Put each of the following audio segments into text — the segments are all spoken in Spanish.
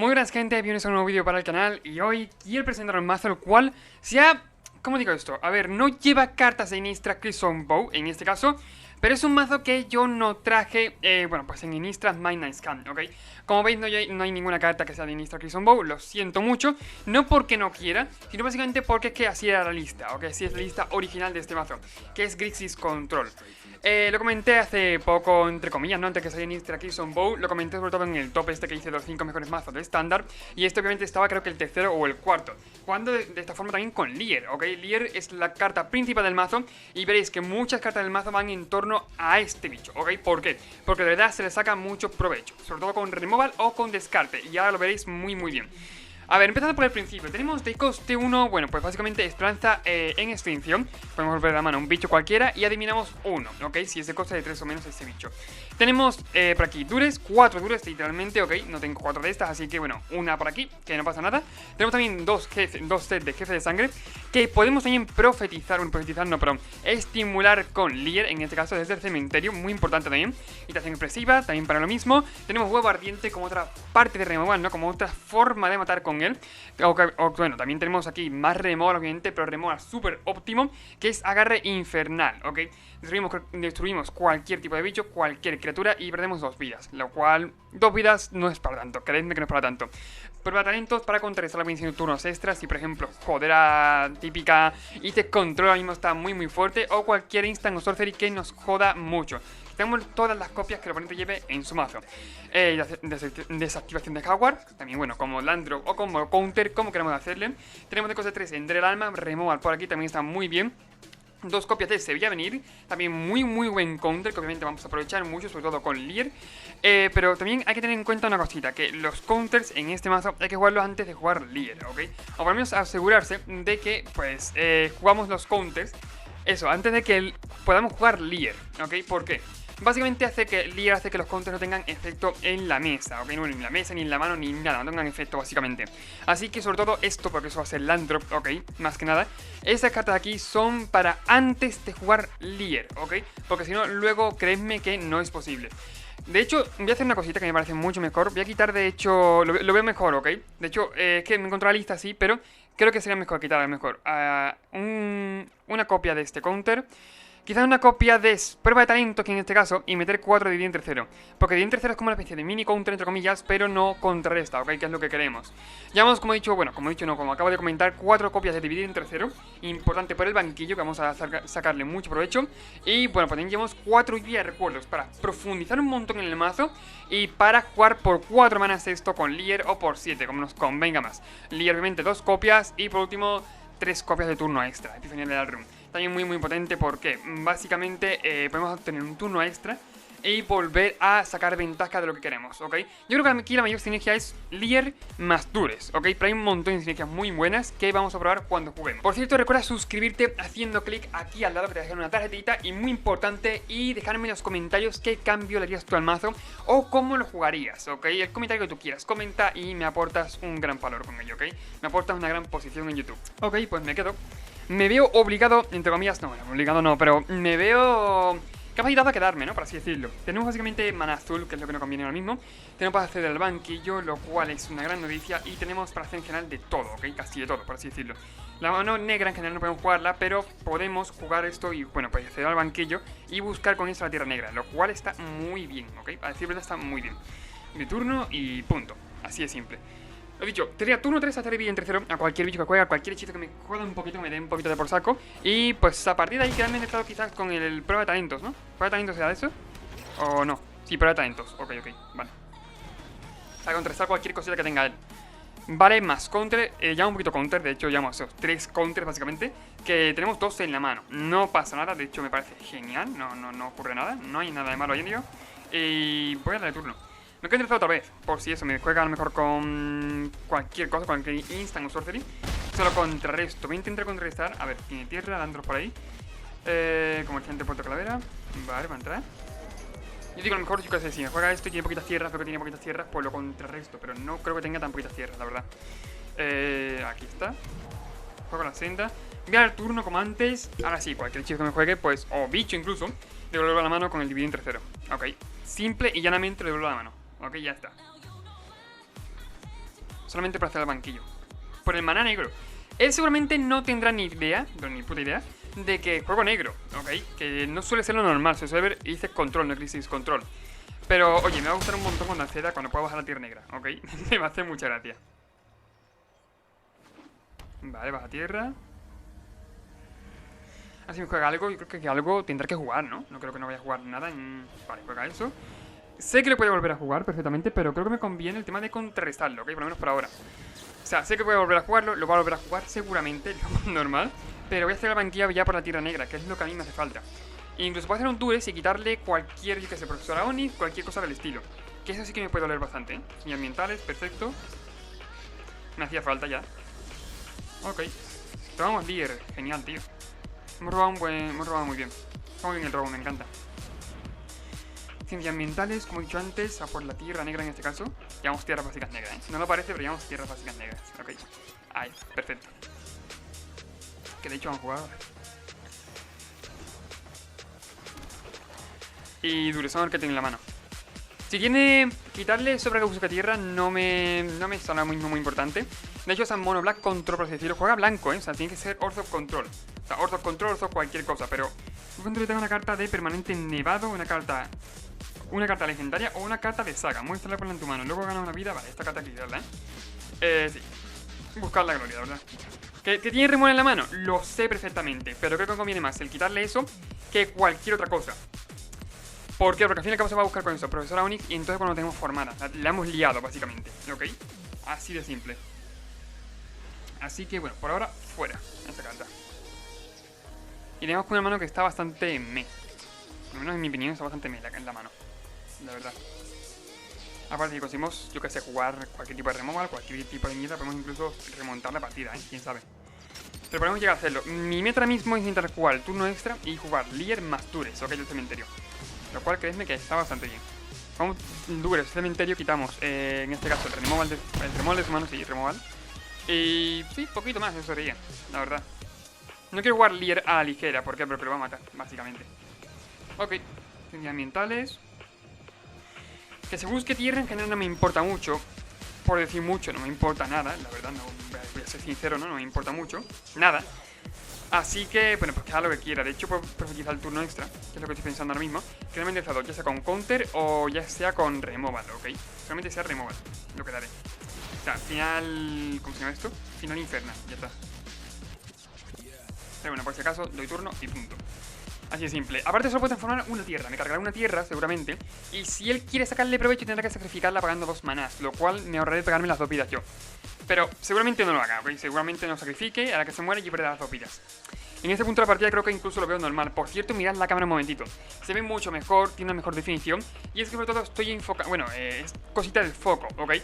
Muy buenas gente, bienvenidos a un nuevo vídeo para el canal. Y hoy quiero presentar un mazo el cual sea... ¿Cómo digo esto? A ver, no lleva cartas de Innistrad Crimson Bow en este caso, pero es un mazo que yo no traje, bueno, pues en Innistrad Midnight Scan, ¿ok? Como veis no hay ninguna carta que sea de Innistrad Crimson Bow, lo siento mucho. No porque no quiera, sino básicamente porque es que así era la lista, ¿ok? Así es la lista original de este mazo, que es Grixis Control. Lo comenté hace poco, entre comillas, ¿no? Antes que saliera Innistrad Crimson Bow, lo comenté sobre todo en el top este que hice de los 5 mejores mazos de estándar. Y este obviamente estaba creo que el tercero o el cuarto. Jugando de esta forma también con Lier, ¿ok? Lier es la carta principal del mazo y veréis que muchas cartas del mazo van en torno a este bicho, ¿ok? ¿Por qué? Porque de verdad se le saca mucho provecho, sobre todo con removal o con descarte, y ahora lo veréis muy bien. A ver, empezando por el principio, tenemos de coste 1, bueno, pues básicamente Esperanza en extinción. Podemos volver a la mano un bicho cualquiera y adivinamos uno, ¿ok? Si es de coste de 3 o menos ese bicho. Tenemos por aquí dures, 4 dures literalmente, ¿ok? No tengo 4 de estas, así que bueno, una por aquí, que no pasa nada. Tenemos también dos sets de jefe de sangre, que podemos también profetizar, estimular con Lier, en este caso desde el cementerio, muy importante también. Irritación expresiva, también para lo mismo. Tenemos huevo ardiente como otra parte de removal, ¿no? Como otra forma de matar con él. Bueno, también tenemos aquí más removal obviamente, pero removal súper óptimo, que es agarre infernal, ¿ok? Destruimos cualquier tipo de bicho, cualquier criatura y perdemos 2 vidas, lo cual 2 vidas no es para tanto, creedme que no es para tanto. Prueba talentos para contrarrestar la bendición de turnos extras, si por ejemplo jodera típica y te control ahora mismo está muy fuerte, o cualquier instant o sorcery que nos joda mucho. Tenemos todas las copias que el oponente lleve en su mazo. Desactivación de Jaguar, también bueno, como Landrop o como Counter, como queramos hacerle. Tenemos de coste 3 Ender el Alma, Removal por aquí también está muy bien. 2 copias de Se Veía Venir, también muy buen counter, que obviamente vamos a aprovechar mucho, sobre todo con Lier. Pero también hay que tener en cuenta una cosita, que los counters en este mazo hay que jugarlos antes de jugar Lier, ¿ok? O por lo menos asegurarse de que, pues, jugamos los counters, eso, antes de que podamos jugar Lier, ¿ok? ¿Por qué? Básicamente Lier hace que los counters no tengan efecto en la mesa, ¿ok? No en la mesa, ni en la mano, ni nada, no tengan efecto básicamente. Así que sobre todo esto, porque eso va a ser Landrop, ¿ok? Más que nada, estas cartas de aquí son para antes de jugar Lier, ¿ok? Porque si no, luego creedme que no es posible. De hecho, voy a hacer una cosita que me parece mucho mejor. Voy a quitar, de hecho, lo veo mejor, ¿ok? De hecho, es que me encontré la lista así, pero creo que sería mejor quitarla mejor. Una copia de este counter. Quizás una copia de prueba de talento, que en este caso, y meter 4 de Dividir en tercero. Porque Dividir en tercero es como una especie de mini counter, entre comillas, pero no contrarresta, ¿ok? Que es lo que queremos. Llevamos, como acabo de comentar, 4 copias de Dividir en tercero. Importante por el banquillo, que vamos a sacarle mucho provecho. Y bueno, pues también llevamos 4 guías de recuerdos para profundizar un montón en el mazo. Y para jugar por 4 manas esto con Lier o por 7, como nos convenga más. Lier, obviamente, 2 copias y por último 3 copias de turno extra, Epifanía de Alrune. También muy potente porque básicamente podemos obtener un turno extra y volver a sacar ventaja de lo que queremos, ¿ok? Yo creo que aquí la mayor sinergia es Lier más Dures, ¿ok? Pero hay un montón de sinergias muy buenas que vamos a probar cuando juguemos. Por cierto, recuerda suscribirte haciendo clic aquí al lado que te dejan una tarjetita, y muy importante, y dejarme en los comentarios qué cambio le harías tú al mazo o cómo lo jugarías, ¿ok? El comentario que tú quieras, comenta y me aportas un gran valor con ello, ¿ok? Me aportas una gran posición en YouTube. Ok, pues me quedo. Me veo obligado, entre comillas, no, obligado no, pero me veo capacitado a quedarme, ¿no? Por así decirlo. Tenemos básicamente mana azul, que es lo que nos conviene ahora mismo. Tenemos para acceder al banquillo, lo cual es una gran noticia. Y tenemos para hacer en general de todo, ¿ok? Casi de todo, por así decirlo. La mano negra en general no podemos jugarla, pero podemos jugar esto y, bueno, pues acceder al banquillo y buscar con eso la tierra negra, lo cual está muy bien, ¿ok? A decir verdad está muy bien. Mi turno y punto. Así de simple. Lo dicho, tendría turno 3 a hacer Dividir en tercero a cualquier bicho que juegue, a cualquier hechizo que me joda un poquito, que me dé un poquito de por saco. Y pues a partir de ahí quedarme entrado quizás con el prueba de talentos, ¿no? ¿Prueba de talentos será eso? ¿O no? Sí, prueba de talentos. Ok, vale. Para contrastar cualquier cosita que tenga él. Vale, más counter, llamo un poquito counter, de hecho llamo esos 3 counters básicamente, que tenemos 2 en la mano. No pasa nada, de hecho me parece genial, no ocurre nada, no hay nada de malo ahí en ello. Y voy a darle turno. Me quedo interesado otra vez, por si eso me juega a lo mejor con cualquier cosa, cualquier instant o sorcery. Solo contrarresto, voy a intentar contrarrestar. A ver, tiene tierra, Landros por ahí. Comerciante Puerto Calavera. Vale, va a entrar. Yo digo, a lo mejor, yo qué sé, si me juega esto y tiene poquitas tierras, creo que tiene poquitas tierras, pues lo contrarresto. Pero no creo que tenga tan poquitas tierras, la verdad. Aquí está. Juego la senda. Voy a dar turno como antes. Ahora sí, cualquier hechizo que me juegue, pues, o bicho incluso, le devuelvo la mano con el Dividir en tercero. Ok, simple y llanamente le devuelvo la mano. Ok, ya está. solamente para hacer el banquillo. Por el maná negro. Él seguramente no tendrá ni idea, no, ni puta idea, de que juego negro, ¿ok? Que no suele ser lo normal, se suele ver, y dice control, no crisis control. Pero, oye, me va a gustar un montón cuando acceda, cuando pueda bajar la tierra negra, ¿ok? Me va a hacer mucha gracia. Vale, baja tierra. Así me juega algo, yo creo que algo tendrá que jugar, ¿no? No creo que no vaya a jugar nada en... Vale, juega eso. Sé que le puede volver a jugar perfectamente, pero creo que me conviene el tema de contrarrestarlo, ¿ok? Por lo menos por ahora. O sea, sé que voy a volver a jugarlo, lo voy a volver a jugar seguramente, lo normal. Pero voy a hacer la banquilla ya por la tierra negra, que es lo que a mí me hace falta. E incluso puedo hacer un Dures y quitarle cualquier, yo que sé, profesora Onix, cualquier cosa del estilo. Que eso sí que me puede doler bastante, ¿eh? Y ambientales, perfecto. Me hacía falta ya. Ok. Tomamos líder, genial, tío. Hemos robado muy bien. Muy bien el robo, me encanta. Ciencias ambientales, como he dicho antes, a por la tierra negra en este caso. Llevamos tierras básicas negras, ¿eh? No lo parece, pero llevamos tierras básicas negras. Ok. Ahí, perfecto. Que de hecho vamos a jugar ahora. Y Durezón que tiene en la mano. Si quiere quitarle sobre que busca tierra, no me sale muy importante. De hecho, es mono black control, por así decirlo. Juega blanco, ¿eh? O sea, tiene que ser Ortho control. O sea, Ortho control, Ortho cualquier cosa. Pero yo tengo una carta de permanente nevado, una carta legendaria o una carta de saga. Muéstrala por en tu mano. Luego gana una vida. Vale, esta carta hay que quitarla, sí. Buscar la gloria, la verdad. ¿Que tiene remol en la mano? Lo sé perfectamente. Pero creo que conviene más el quitarle eso que cualquier otra cosa. ¿Por qué? Porque al fin y al cabo se va a buscar con eso, profesora Onix, y entonces cuando tenemos formada. La hemos liado, básicamente. ¿Ok? Así de simple. Así que, bueno, por ahora, fuera esta carta. Y tenemos con una mano que está bastante meh. Por lo menos en mi opinión está bastante meh en la mano. La verdad. Aparte si conseguimos, yo que sé, jugar cualquier tipo de removal, cualquier tipo de mierda, podemos incluso remontar la partida, ¿eh? Quién sabe. Pero podemos llegar a hacerlo. Mi meta ahora mismo es intentar jugar el turno extra y jugar Lier más Dures, ok, del cementerio. Lo cual, creedme que está bastante bien. Vamos, Dures, cementerio, quitamos, en este caso, el removal de su mano, sí, removal. Y sí, poquito más, eso sería, la verdad. No quiero jugar Lier a la ligera, ¿por qué? Porque lo va a matar, básicamente. Ok, ambientales. Que se busque tierra en general no me importa mucho. Por decir mucho, no me importa nada, la verdad, no, voy a ser sincero, ¿no? No me importa mucho, nada. Así que, bueno, pues que haga lo que quiera. De hecho, puedo profundizar el turno extra, que es lo que estoy pensando ahora mismo. Que no me he enderezado, ya sea con counter o ya sea con removal, ¿ok? Solamente sea removal, lo que daré. O sea, final... ¿Cómo se llama esto? Final infernal, ya está. Pero bueno, por si acaso, doy turno y punto. Así de simple. Aparte solo puede transformar una tierra. Me cargará una tierra, seguramente. Y si él quiere sacarle provecho, tendrá que sacrificarla pagando 2 manás. Lo cual me ahorraré pegarme las 2 vidas yo. Pero seguramente no lo haga, ¿ok? Seguramente no sacrifique, a la que se muere y perderá las 2 vidas. En este punto de la partida creo que incluso lo veo normal. Por cierto, mirad la cámara un momentito. Se ve mucho mejor, tiene una mejor definición. Y es que sobre todo estoy enfocando... Bueno, es cosita del foco, ¿ok?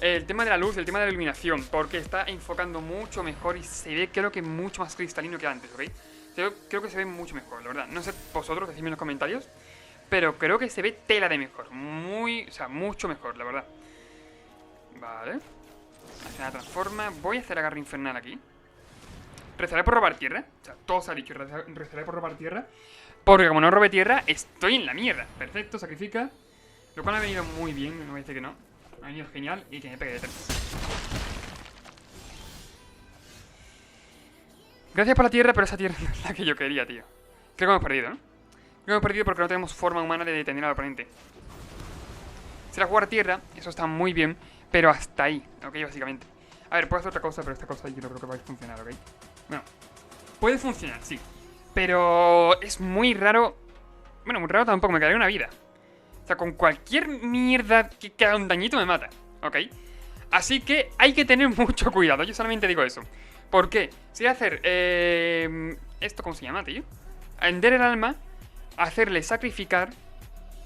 El tema de la luz, el tema de la iluminación. Porque está enfocando mucho mejor y se ve, creo que mucho más cristalino que antes, ¿ok? Creo que se ve mucho mejor, la verdad. No sé vosotros, decidme en los comentarios. Pero creo que se ve tela de mejor. O sea, mucho mejor, la verdad. Vale. La transforma. Voy a hacer agarre infernal aquí. Rezaré por robar tierra. O sea, todo se ha dicho. Rezaré por robar tierra. Porque como no robe tierra, estoy en la mierda. Perfecto, sacrifica. Lo cual ha venido muy bien, no voy a decir que no. Ha venido genial y que me pegue de 3. Gracias por la tierra, pero esa tierra no es la que yo quería, tío. Creo que hemos perdido, ¿no? Creo que hemos perdido porque no tenemos forma humana de detener al oponente. Será jugar tierra, eso está muy bien, pero hasta ahí, ¿ok? Básicamente. A ver, puedo hacer otra cosa, pero esta cosa yo no creo que vaya a funcionar, ¿ok? Bueno, puede funcionar, sí. Pero es muy raro. Bueno, muy raro tampoco, me quedaría una vida. O sea, con cualquier mierda que haga un dañito me mata, ¿ok? Así que hay que tener mucho cuidado, yo solamente digo eso. ¿Por qué? Si voy a hacer esto, ¿cómo se llama, tío? Ender el alma, hacerle sacrificar,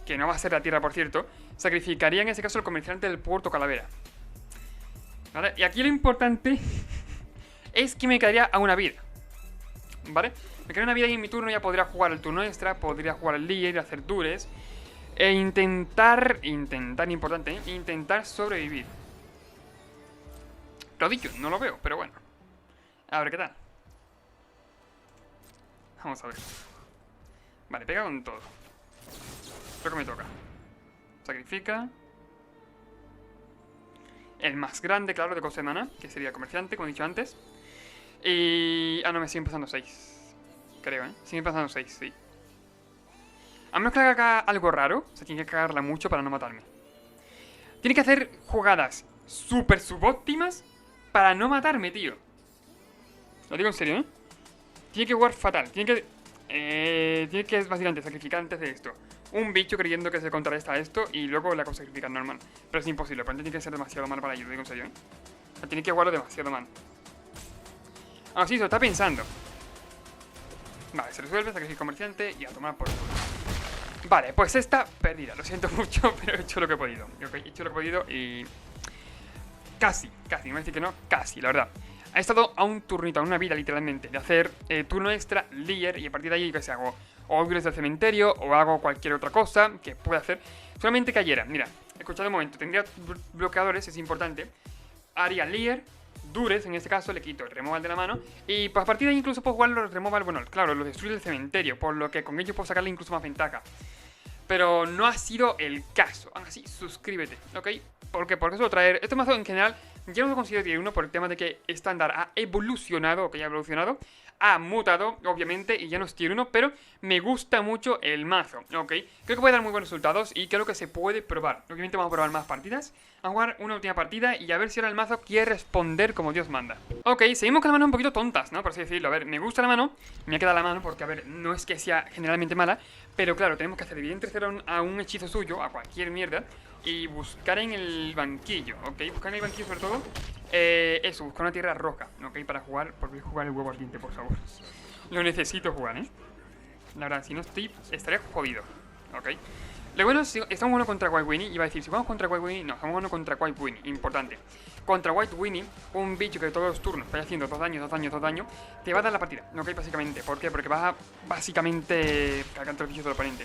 que no va a ser la tierra, por cierto. Sacrificaría en ese caso el comerciante del puerto Calavera, ¿vale? Y aquí lo importante es que me quedaría a una vida, ¿vale? Me quedaría una vida y en mi turno ya podría jugar el turno extra, podría jugar el líder, hacer dures e intentar, importante, ¿eh? Intentar sobrevivir. Lo dicho, no lo veo, pero bueno. A ver qué tal. Vamos a ver. Vale, pega con todo. Creo que me toca. Sacrifica. El más grande, claro, de coste de mana, que sería comerciante, como he dicho antes. Y... ah, no, me siguen pasando 6. Creo, ¿eh? Siguen pasando 6, sí. A menos que haga algo raro, o sea, tiene que cagarla mucho para no matarme. Tiene que hacer jugadas súper subóptimas para no matarme, tío. Lo digo en serio, ¿eh? Tiene que jugar fatal. Tiene que básicamente sacrificar antes de esto un bicho creyendo que se contrarresta esto y luego la cosa sacrificar normal. Pero es imposible, porque tiene que ser demasiado mal para ello, lo digo en serio, ¿eh? O sea, tiene que jugarlo demasiado mal. Ah, sí, se lo está pensando. Vale, se resuelve, sacrificio comerciante y a tomar por culo. Vale, pues esta perdida. Lo siento mucho, pero he hecho lo que he podido. Okay, he hecho lo que he podido y... casi, no voy a decir que no, casi, la verdad. Ha estado a un turnito, a una vida literalmente, de hacer turno extra, Leer, y a partir de ahí, que se hago ogres del cementerio o hago cualquier otra cosa que pueda hacer. Solamente cayera, mira, escuchad un momento, tendría bloqueadores, es importante. Haría Leer, Dures, en este caso, le quito el removal de la mano. Y pues a partir de ahí incluso puedo jugar los removal, bueno, claro, los destruir del cementerio, por lo que con ello puedo sacarle incluso más ventaja. Pero no ha sido el caso. Aún así, suscríbete, ¿ok? ¿Por qué? Porque suelo traer... Este mazo en general ya no lo considero tier 1 por el tema de que estándar ha evolucionado, ok, ha evolucionado, ha mutado, obviamente, y ya no es tier 1, pero me gusta mucho el mazo, ok. Creo que puede dar muy buenos resultados y creo que se puede probar. Obviamente vamos a probar más partidas, a jugar una última partida y a ver si ahora el mazo quiere responder como Dios manda. Ok, seguimos con las manos un poquito tontas, ¿no? Por así decirlo. A ver, me gusta la mano, me ha quedado la mano porque, a ver, no es que sea generalmente mala, pero claro, tenemos que hacer dividir en tercero a un hechizo suyo, a cualquier mierda, y buscar en el banquillo, ¿ok? Buscar en el banquillo sobre todo, eso, buscar una tierra roja, ¿ok? Para jugar, porque jugar el huevo ardiente, por favor. Lo necesito jugar, ¿eh? La verdad, si no estoy, estaría jodido, ¿ok? Lo bueno es, si estamos jugando contra White Winnie, iba a decir, si jugamos contra White Winnie, no, estamos jugando contra White Winnie, importante. Contra White Winnie, un bicho que todos los turnos vaya haciendo 2 daños, 2 daños, 2 daños, te va a dar la partida, ¿ok? Básicamente, ¿por qué? Porque vas a, básicamente, cargar todos los bichos del oponente.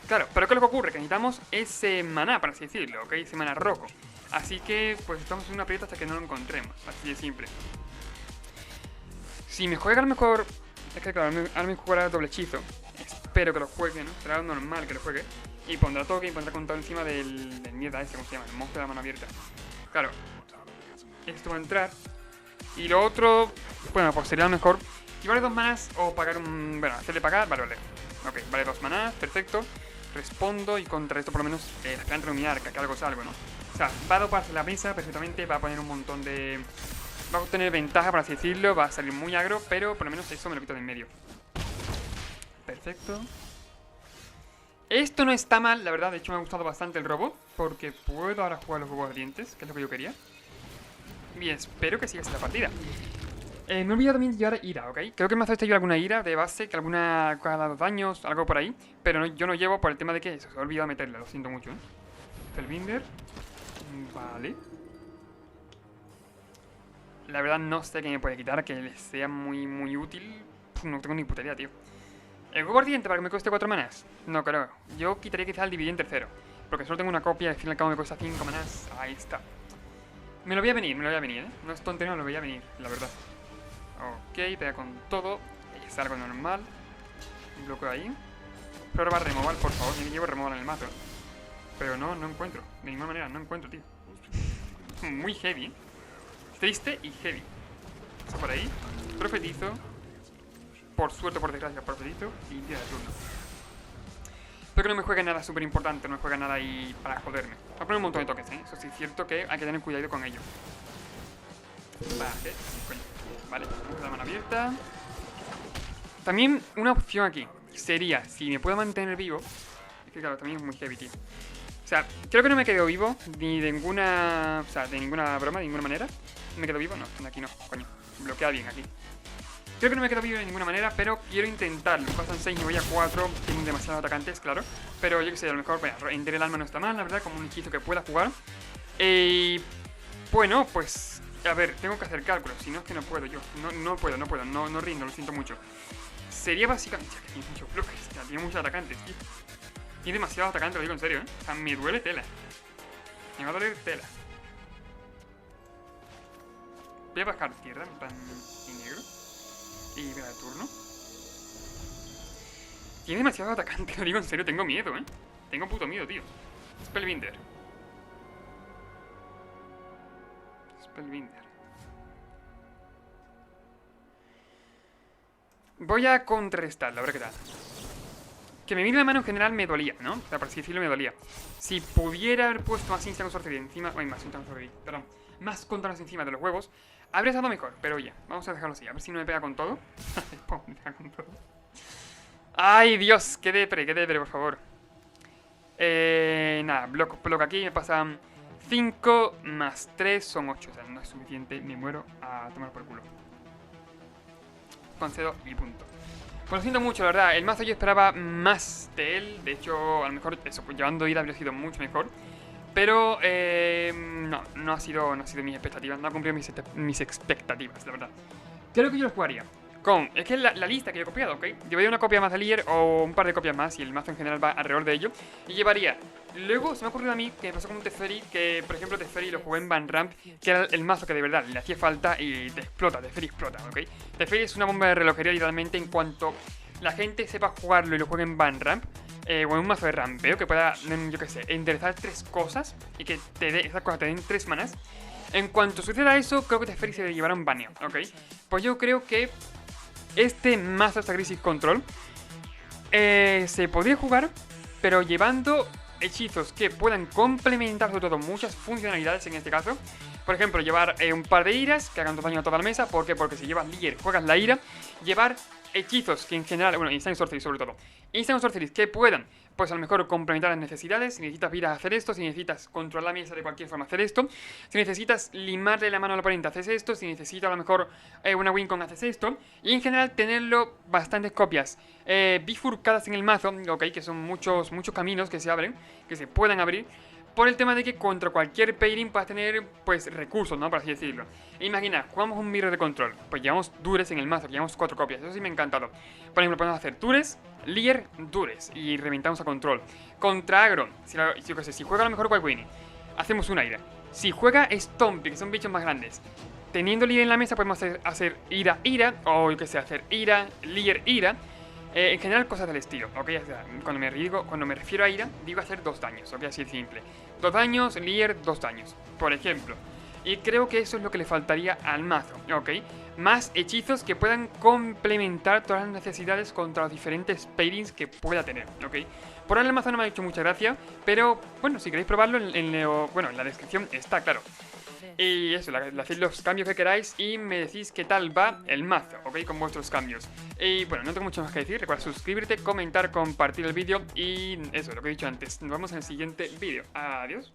Claro, pero ¿qué es lo que ocurre? Que necesitamos ese maná, por así decirlo, ¿ok? Ese maná rojo. Así que, pues estamos en una prieta hasta que no lo encontremos, así de simple. Si me juega a lo mejor... Es que claro, ahora me jugará doble hechizo. Espero que lo juegue, ¿no? Será normal que lo juegue. Y pondrá toque y pondrá contado encima del mierda ese, ¿cómo se llama? El monstruo de la mano abierta. Claro. Esto va a entrar. Y lo otro... Bueno, pues sería mejor llevarle 2 manás o pagar un... Bueno, hacerle pagar, vale. Ok, vale 2 manás, perfecto. Respondo y contra esto por lo menos la planta luminar, que algo es algo, ¿no? O sea, va a doparse la mesa perfectamente, va a poner un montón de... Va a obtener ventaja, por así decirlo, va a salir muy agro, pero por lo menos eso me lo quito de en medio. Perfecto. Esto no está mal, la verdad, de hecho me ha gustado bastante el robo, porque puedo ahora jugar los huevos ardientes, que es lo que yo quería. Y espero que siga esta partida. Me he olvidado también de llevar ira, ¿ok? Creo que me hace llevar alguna ira de base, que alguna cosa ha dado daños, algo por ahí. Pero no, yo no llevo por el tema de que eso, se me ha olvidado meterla, lo siento mucho, ¿eh? Felbinder. Vale. La verdad no sé qué me puede quitar, que le sea muy útil. No tengo ni puta idea, tío. ¿El huevo ardiente para que me cueste 4 manás? No creo. Yo quitaría quizás el dividir en tercero. Porque solo tengo una copia y al fin y al cabo me cuesta 5 manás. Ahí está. Me lo voy a venir, ¿eh? No es tontería, me lo voy a venir, la verdad. Ok, pega con todo. Es algo normal. Bloqueo ahí. Prueba removal, por favor. Yo me llevo removal en el mazo. Pero no encuentro. De ninguna manera, no encuentro, tío. Muy heavy, ¿eh? Triste y heavy. Eso por ahí. Profetizo. Por suerte, por desgracia, profetizo. Y día de turno. Espero que no me juegue nada súper importante. No me juegue nada ahí para joderme. Va a poner un montón de toques, ¿eh? Eso sí es cierto que hay que tener cuidado con ello. Vale, coño. Vale, la mano abierta. También una opción aquí sería, si me puedo mantener vivo. Es que claro, también es muy heavy, tío. O sea, creo que no me quedo vivo ni de ninguna... O sea, de ninguna broma, de ninguna manera. ¿Me quedo vivo? No, aquí no, coño. Bloquea bien aquí. Creo que no me quedo vivo de ninguna manera, pero quiero intentarlo. Pasan 6 y voy a 4. Tienen demasiados atacantes, claro. Pero yo que sé, a lo mejor, bueno, Ender el alma no está mal, la verdad, como un hechizo que pueda jugar. Bueno, pues... A ver, tengo que hacer cálculos, si no es que no puedo yo. No puedo, no rindo, lo siento mucho. Sería básicamente... Ya que tiene muchos bloques, ya tiene muchos atacantes, tío. Tiene demasiados atacantes, lo digo en serio, ¿eh? O sea, me duele tela. Me va a doler tela. Voy a bajar tierra, en plan... y negro. Y vea de turno. Tiene demasiados atacantes, lo digo en serio, tengo miedo, ¿eh? Tengo puto miedo, tío. Spellbinder. Spellbinder. Voy a contrarrestarlo, a ver qué tal. Que me mire la mano en general me dolía, ¿no? O sea, por así decirlo, me dolía. Si pudiera haber puesto más Instant Sorcery encima... Uy, más Instant Sorcery, perdón. Más contras encima de los huevos, habría estado mejor. Pero oye, vamos a dejarlo así. A ver si no me pega con todo. Me pega con todo. ¡Ay, Dios! ¡Qué depre, por favor! Nada, bloco aquí. Me pasan 5 más 3 son 8. O sea, no es suficiente. Me muero a tomar por culo. Concedo y punto. Pues lo siento mucho, la verdad. El mazo yo esperaba más de él. De hecho, a lo mejor eso, pues llevando ira habría sido mucho mejor. Pero no ha sido mis expectativas. No ha cumplido mis expectativas, la verdad. Creo que yo lo jugaría con... Es que es la lista que yo he copiado, ¿ok? Llevaría una copia más de Lier o un par de copias más, y el mazo en general va alrededor de ello. Y llevaría... Luego se me ha ocurrido a mí que me pasó con un Teferi, que por ejemplo Teferi lo jugué en Van Ramp, que era el mazo que de verdad le hacía falta y te explota, Teferi explota, ¿ok? Teferi es una bomba de relojería literalmente en cuanto la gente sepa jugarlo y lo juegue en Van Ramp. O en un mazo de rampeo que pueda, yo qué sé, enderezar 3 cosas y que te dé esas cosas, te den 3 manas. En cuanto suceda eso, creo que Teferi se llevará un baneo, ¿ok? Pues yo creo que este mazo, esta Crisis Control, se podría jugar, pero llevando hechizos que puedan complementar sobre todo muchas funcionalidades en este caso. Por ejemplo, llevar un par de iras que hagan daño a toda la mesa. ¿Por qué? Porque si llevas Lier, juegas la ira. Llevar hechizos que en general, bueno, Instant Sorcery sobre todo, Instant Sorcery que puedan, pues a lo mejor complementar las necesidades. Si necesitas vidas, hacer esto. Si necesitas controlar la mesa de cualquier forma, hacer esto. Si necesitas limarle la mano al oponente, haces esto. Si necesitas a lo mejor una Wincon, haces esto. Y en general tenerlo bastantes copias bifurcadas en el mazo, ok, que son muchos caminos que se abren, que se puedan abrir. Por el tema de que contra cualquier pairing puedas tener, pues, recursos, ¿no? Por así decirlo. Imagina, jugamos un mirror de control. Pues llevamos Dures en el mazo, llevamos 4 copias. Eso sí me ha encantado. Por ejemplo, podemos hacer Dures, Lier, Dures. Y reventamos a control. Contra Agro, si juega a lo mejor White, hacemos una ira. Si juega Stompy, que son bichos más grandes, teniendo Lier en la mesa podemos hacer ira, o yo que sé, hacer ira, Lier, ira. En general cosas del estilo, ¿ok? O sea, cuando me refiero a ira, digo hacer 2 daños, ¿ok? Así de simple. 2 daños, Lier, 2 daños, por ejemplo. Y creo que eso es lo que le faltaría al mazo, ¿ok? Más hechizos que puedan complementar todas las necesidades contra los diferentes pairings que pueda tener, ¿ok? Por ahora el mazo no me ha hecho mucha gracia, pero bueno, si queréis probarlo, en la descripción está, claro. Y eso, le hacéis los cambios que queráis y me decís qué tal va el mazo, ¿ok? Con vuestros cambios. Y bueno, no tengo mucho más que decir. Recuerda suscribirte, comentar, compartir el vídeo y eso, lo que he dicho antes. Nos vemos en el siguiente vídeo. Adiós.